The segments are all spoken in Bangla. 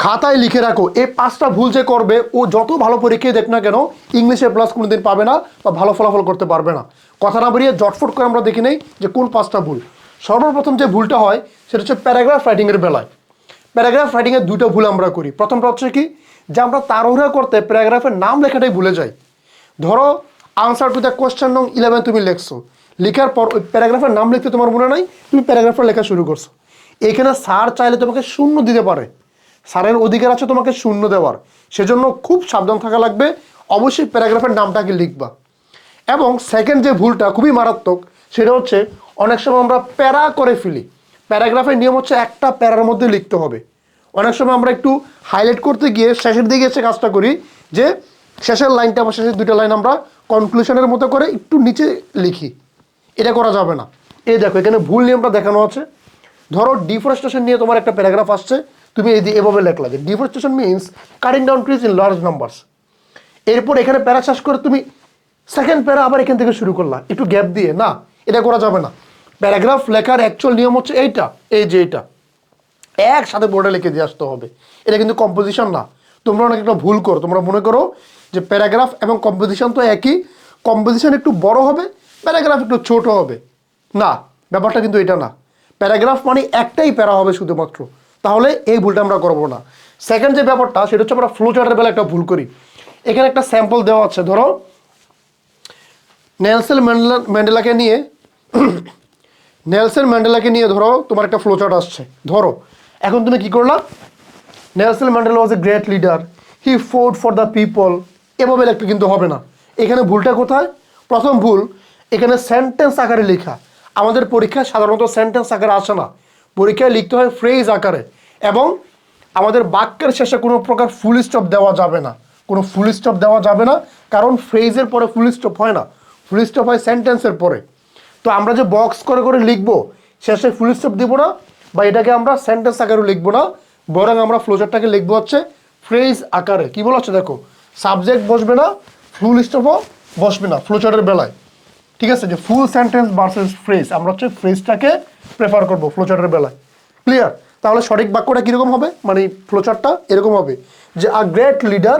খাতায় লিখে রাখো, এই 5টা ভুল যে করবে ও যত ভালো পরীক্ষায় দেখ না কেন ইংলিশে প্লাস কোনোদিন পাবে না বা ভালো ফলাফল করতে পারবে না। কথা না বেরিয়ে জটফট করে আমরা দেখি নেই যে কোন 5টা ভুল। সর্বপ্রথম যে ভুলটা হয় সেটা হচ্ছে প্যারাগ্রাফ রাইটিংয়ের বেলায়। প্যারাগ্রাফ রাইটিংয়ের দুটো ভুল আমরা করি। প্রথমটা হচ্ছে কি, যে আমরা তাড়াহুড়া করতে প্যারাগ্রাফের নাম লেখাটাই ভুলে যাই। ধরো আনসার টু দ্য কোয়েশ্চেন নং 11 তুমি লিখছো, লেখার পর ওই প্যারাগ্রাফের নাম লিখতে তোমার মনে নাই, তুমি প্যারাগ্রাফটা লেখা শুরু করছো। এখানে স্যার চাইলে তোমাকে শূন্য দিতে পারে, স্যারের অধিকার আছে তোমাকে শূন্য দেওয়ার, সেজন্য খুব সাবধান থাকা লাগবে। অবশ্যই প্যারাগ্রাফের নামটাকে লিখবা। এবং সেকেন্ড যে ভুলটা খুবই মারাত্মক, সেটা হচ্ছে অনেক সময় আমরা প্যারা করে ফেলি। প্যারাগ্রাফের নিয়ম হচ্ছে একটা প্যারার মধ্যে লিখতে হবে। অনেক সময় আমরা একটু হাইলাইট করতে গিয়ে শেষের দিকে এসে কাজটা করি যে শেষের লাইনটা বা শেষের দুটো লাইন আমরা কনক্লুশনের মতো করে একটু নিচে লিখি। এটা করা যাবে না। এই দেখো এখানে ভুল নিয়মটা দেখানো আছে। ধরো ডিফরেস্টেশন নিয়ে তোমার একটা প্যারাগ্রাফ আসছে, তুমি এভাবে লেখলা যে deforestation means cutting down trees in large numbers. এরপর এখানে প্যারা শেষ করে তুমি সেকেন্ড প্যারা আবার এখান থেকে শুরু করলা একটু গ্যাপ দিয়ে, না, এটা করা যাবে না। প্যারাগ্রাফ লেখার অ্যাকচুয়াল নিয়ম হচ্ছে এইটা, এই যে এটা একসাথে বোর্ডে লিখে দিয়ে আসতে হবে। এটা কিন্তু কম্পোজিশন না। তোমরা অনেক একটা ভুল করো, তোমরা মনে করো যে প্যারাগ্রাফ এবং কম্পোজিশন তো একই, কম্পোজিশন একটু বড় হবে, প্যারাগ্রাফ একটু ছোট হবে। না, ব্যাপারটা কিন্তু এটা না। প্যারাগ্রাফ মানে একটাই প্যারা হবে শুধুমাত্র, তাহলে এই ভুলটা আমরা করবো না। সেকেন্ড যে ব্যাপারটা সেটা হচ্ছে আমরা ফ্লো চার্টের বেলা একটা ভুল করি। এখানে একটা স্যাম্পল দেওয়া আছে, ধরো নেলসন ম্যান্ডেলাকে নিয়ে ধরো তোমার একটা ফ্লো চার্ট আসছে। ধরো এখন তুমি কি করলা, Nelson Mandela was a great leader, he photo for the people, এভাবে লিখতে কিন্তু হবে না। এখানে ভুলটা কোথায়? প্রথম ভুল, এখানে সেন্টেন্স আকারে লেখা। আমাদের পরীক্ষায় সাধারণত সেন্টেন্স আকারে আসে না, পরীক্ষায় লিখতে হয় ফ্রেজ আকারে। এবং আমাদের বাক্যের শেষে কোনো প্রকার ফুল স্টপ দেওয়া যাবে না, কোনো ফুল স্টপ দেওয়া যাবে না, কারণ ফ্রেজের পরে ফুল স্টপ হয় না, ফুল স্টপ হয় সেন্টেন্সের পরে। তো আমরা যে বক্স করে করে লিখবো, শেষে ফুল স্টপ দিব না, বা এটাকে আমরা সেন্টেন্স আকারে লিখবো না, বরং আমরা ফ্লোচারটাকে লিখবো হচ্ছে ফ্রেজ আকারে। কি বলা হচ্ছে দেখো, সাবজেক্ট বসবে না, ফুল স্টপও বসবে না ফ্লোচার্টের বেলায়। ঠিক আছে, যে ফুল সেন্টেন্স ভার্সেস ফ্রেজ, আমরা হচ্ছে ফ্রেজটাকে প্রেফার করবো ফ্লোচার্টের বেলায়। ক্লিয়ার? তাহলে সঠিক বাক্যটা কীরকম হবে, মানে ফ্লোচার্টটা এরকম হবে যে a great leader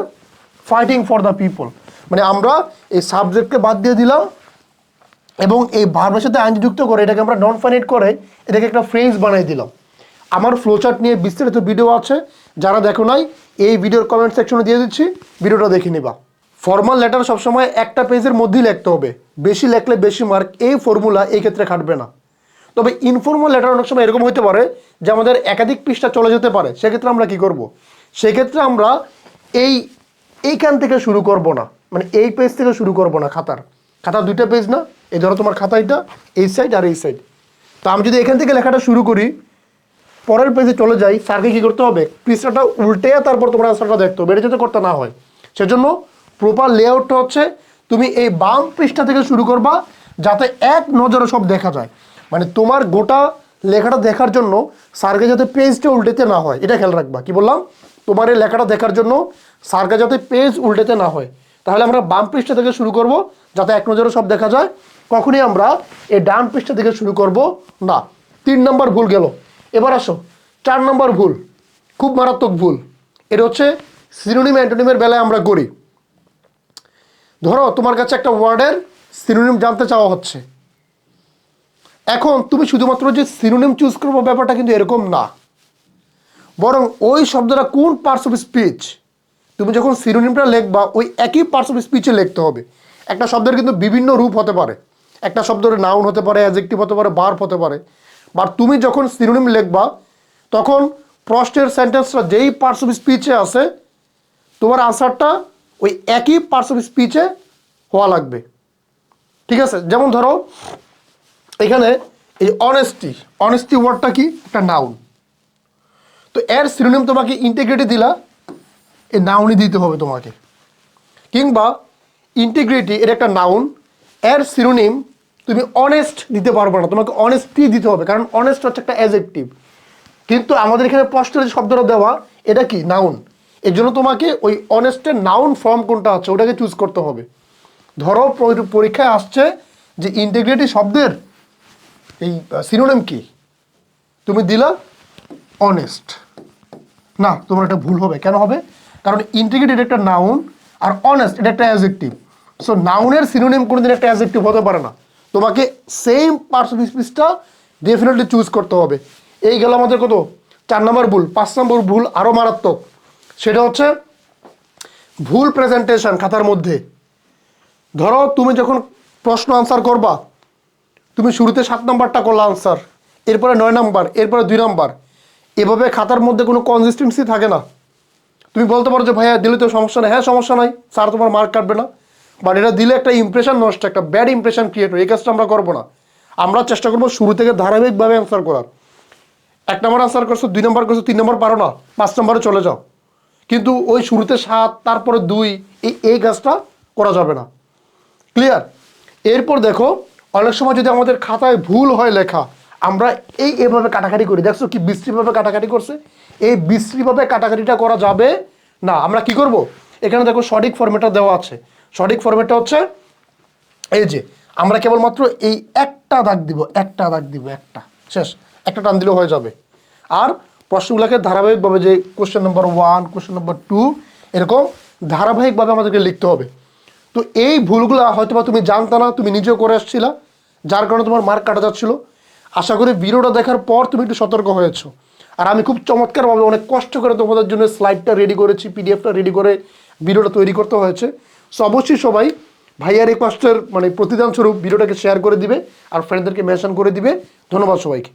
fighting for the people. মানে আমরা এই সাবজেক্টকে বাদ দিয়ে দিলাম এবং এই ভার্বের সাথে আইনজি যুক্ত করে এটাকে আমরা নন ফাইনাইট করে এটাকে একটা ফ্রেজ বানিয়ে দিলাম। আমার ফ্লোচার্ট নিয়ে বিস্তারিত ভিডিও আছে, যারা দেখো নাই এই ভিডিওর কমেন্ট সেকশনে দিয়ে দিচ্ছি, ভিডিওটা দেখে নিবা। ফর্মাল লেটার সবসময় একটা পেজের মধ্যেই লিখতে হবে, বেশি লেখলে বেশি মার্ক, এই ফর্মুলা এই ক্ষেত্রে খাটবে না। তবে ইনফর্মাল লেটার অনেক সময় এরকম হতে পারে যে আমাদের একাধিক পৃষ্ঠা চলে যেতে পারে, সেক্ষেত্রে আমরা কি করব, সেক্ষেত্রে আমরা এইখান থেকে শুরু করব না, মানে এই পেজ থেকে শুরু করব না। খাতার দুইটা পেজ না, এই ধরো তোমার খাতা এটা এই সাইড আর এই সাইড। তো আমি যদি এখান থেকে লেখাটা শুরু করি, পরের পেজে চলে যাই, স্যারকে কী করতে হবে, পৃষ্ঠাটা উল্টে তারপর তোমার আনসারটা দেখতে হবে, এটা যাতে করতে না হয়। সেজন্য প্রপার লেআউটটা হচ্ছে তুমি এই বাম পৃষ্ঠা থেকে শুরু করবা, যাতে এক নজরে সব দেখা যায়। মানে তোমার গোটা লেখাটা দেখার জন্য স্যারকে যাতে পেজটা উল্টেতে না হয়, এটা খেয়াল রাখবা। কি বললাম, তোমার এই লেখাটা দেখার জন্য স্যারকে যাতে পেজ উল্টেতে না হয়, তাহলে আমরা বাম পৃষ্ঠা থেকে শুরু করব, যাতে এক নজরে সব দেখা যায়। কখনই আমরা এই ডান পৃষ্ঠা থেকে শুরু করব না। 3 নম্বর ভুল গেল। এবার আসো 4 নম্বর ভুল, খুব মারাত্মক ভুল। এটা হচ্ছে সিনোনিম অ্যান্টোনিমের বেলায় আমরা করি। ধরো তোমার কাছে একটা ওয়ার্ডের সিনোনিম জানতে চাওয়া হচ্ছে, এখন তুমি শুধুমাত্র যে সিনোনিম চুজ করবো ব্যাপারটা কিন্তু এরকম না, বরং ওই শব্দটা কোন পার্টস অফ স্পিচ, তুমি যখন সিনোনিমটা লিখবা ওই একই পার্টস অফ স্পিচে লিখতে হবে। একটা শব্দের কিন্তু বিভিন্ন রূপ হতে পারে, একটা শব্দের নাউন হতে পারে, অ্যাডজেক্টিভ হতে পারে, ভার্ব হতে পারে। বাট তুমি যখন সিনোনিম লিখবা তখন প্রশ্নের সেন্টেন্সটা যেই পার্টস অফ স্পিচে আছে, তোমার আনসারটা ওই একই পার্টস অফ স্পিচে হওয়া লাগবে। ঠিক আছে, যেমন ধরো এখানে এই অনেস্টি ওয়ার্ডটা কি, একটা নাউন, তো এর সিনোনিম তোমাকে ইন্টিগ্রিটি দিলা, এই নাউনই দিতে হবে তোমাকে। কিংবা ইন্টিগ্রিটি এর একটা নাউন, এর সিনোনিম তুমি অনেস্ট দিতে পারবে না, তোমাকে অনেস্টি দিতে হবে, কারণ অনেস্ট হচ্ছে একটা অ্যাডজেক্টিভ। কিন্তু আমাদের এখানে প্রশ্নের যে শব্দটা দেওয়া এটা কি, নাউন। এর জন্য তোমাকে ওই অনেস্টের নাউন ফর্ম কোনটা আছে ওটাকে চুজ করতে হবে। ধরো পরীক্ষায় আসছে যে ইন্টিগ্রিটি শব্দের এই সিনোনিম কি, তুমি দিলা অনেস্ট, না, তোমার এটা ভুল হবে। কেন হবে? কারণ ইন্টিগ্রেটেড একটা নাউন আর অনেস্ট এটা একটা অ্যাডজেক্টিভ। সো নাউনের সিনোনিম কোনোদিন একটা অ্যাডজেক্টিভ হতে পারে না। তোমাকে সেম পার্টস অফ স্পিচটা ডেফিনেটলি চুজ করতে হবে। এই গেল আমাদের কত 4 নম্বর ভুল। 5 নম্বর ভুল আরও মারাত্মক, সেটা হচ্ছে ভুল প্রেজেন্টেশন খাতার মধ্যে। ধরো তুমি যখন প্রশ্ন আনসার করবা, তুমি শুরুতে 7 নম্বরটা করলা আনসার, এরপরে 9 নম্বর, এরপরে 2 নম্বর, এভাবে খাতার মধ্যে কোনো কনসিস্টেন্সি থাকে না। তুমি বলতে পারো যে ভাইয়া দিলে তো সমস্যা নেই, হ্যাঁ সমস্যা নাই, স্যার তোমার মার্ক কাটবে না, বাট এটা দিলে একটা ইমপ্রেশন নষ্ট, একটা ব্যাড ইমপ্রেশন ক্রিয়েট হয়। এই কাজটা আমরা করবো না। আমরা চেষ্টা করবো শুরু থেকে ধারাবাহিকভাবে অ্যান্সার করার। 1 নম্বর আনসার করছো, 2 নম্বর করছো, 3 নম্বর পারো না, 5 নম্বরে চলে যাও। কিন্তু ওই শুরুতে 7 তারপরে 2 এই কাজটা করা যাবে না। ক্লিয়ার? এরপর দেখো, অনেক সময় যদি আমাদের খাতায় ভুল হয় লেখা, আমরা এভাবে কাটাকাটি করি। দেখছো কি বিশ্রীভাবে কাটাকাটি করছে? এই বিশ্রীভাবে কাটাকাটিটা করা যাবে না। আমরা কি করব? এখানে দেখো সঠিক ফরম্যাটটা দেওয়া আছে। সঠিক ফরম্যাটটা হচ্ছে এই যে, আমরা কেবলমাত্র এই একটা দাগ দিব, একটা দাগ দিব, একটা, শেষ, একটা টান দিলেও হয়ে যাবে। আর প্রশ্নগুলোকে ধারাবাহিকভাবে, যে কোশ্চেন নম্বর 1, কোশ্চেন নম্বর 2, এরকম ধারাবাহিকভাবে আমাদেরকে লিখতে হবে। তো এই ভুলগুলো হয়তো বা তুমি জানতে না, তুমি নিজেও করে আসছিলা, যার কারণে তোমার মার্ক কাটা যাচ্ছিল। আশা করি ভিডিওটা দেখার পর তুমি একটু সতর্ক হয়েছো। আর আমি খুব চমৎকারভাবে অনেক কষ্ট করে তোমাদের জন্য স্লাইডটা রেডি করেছি, পিডিএফটা রেডি করে ভিডিওটা তৈরি করতে হয়েছে। সো অবশ্যই সবাই ভাইয়ার এই কষ্টের মানে প্রতিদান স্বরূপ ভিডিওটাকে শেয়ার করে দিবে আর ফ্রেন্ডদেরকে মেনশন করে দিবে। ধন্যবাদ সবাইকে।